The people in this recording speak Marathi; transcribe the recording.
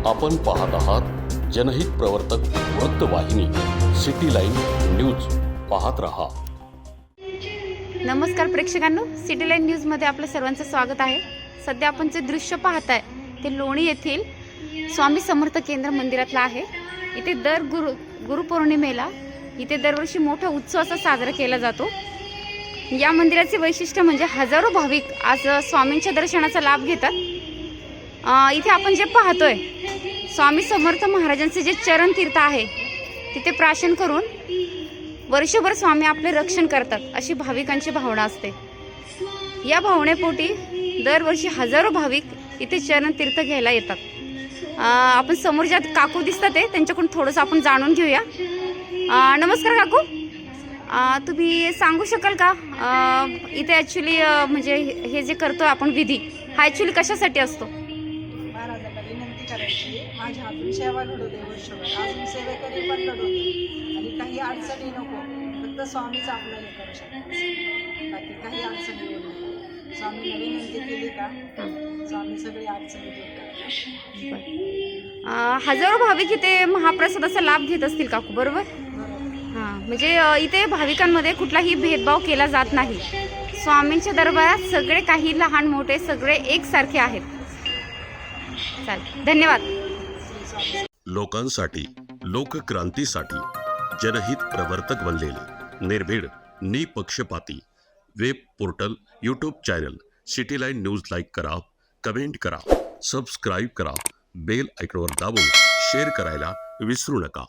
आपण पाहत आहात जनहित प्रवर्तक वृत्तवाहिनी सिटी लाईन न्यूज. पाहत रहा. नमस्कार प्रेक्षकांनो, सिटी लाईन न्यूजमध्ये आपलं सर्वांचं स्वागत आहे. सध्या आपण जे दृश्य पाहताय ते लोणी येथील स्वामी समर्थ केंद्र मंदिरातलं आहे. इथे दर गुरुपौर्णिमेला इथे दरवर्षी मोठा उत्सव असा साजरा केला जातो. या मंदिराचे वैशिष्ट्य म्हणजे हजारो भाविक आज स्वामींच्या दर्शनाचा लाभ घेतात. इथे आपण जे पाहतोय स्वामी समर्थ महाराजांचे जे चरण तीर्थ आहे तिथे प्राशन करून वर्षभर स्वामी आपले रक्षण करतात अशी भाविकांची भावना असते. या भावनेपोटी दरवर्षी हजारो भाविक इथे चरण तीर्थ घ्यायला येतात. आपण समोर ज्या काकू दिसतात त्यांच्याकडून थोडंसं आपण जाणून घेऊया. नमस्कार काकू, तुम्ही सांगू शकाल का इथे ॲक्च्युली म्हणजे हे जे करतोय आपण विधी हा ॲक्च्युली कशासाठी असतो? महाराजांना विनंती करायची, माझ्या हातून सेवा घडू दे, वर्षभर अजून सेवेकरी पण घडू दे आणि काही अडचणी नको, फक्त स्वामीच आपलं हे करू शकतात, बाकी काही अडचणी येऊ नये. स्वामीला विनंती केली का स्वामी सगळी अडचणी दूर करतात. हजारो भाविक इथे महाप्रसादाचा लाभ घेत असतील काकू, बरोबर? हां, म्हणजे इथे भाविकांमध्ये कुठलाही भेदभाव केला जात नाही. स्वामींच्या दरबारात सगळे काही लहान मोठे सगळे एकसारखे आहेत. चालेल, धन्यवाद. लोकांसाठी, लोकक्रांतीसाठी जनहित प्रवर्तक बनलेले निर्भीड, निपक्षपाती web portal, YouTube channel city line news like करा, कमेंट करा, सबस्क्राईब करा, बेल आयकॉनवर दाबून शेअर करायला विसरू नका.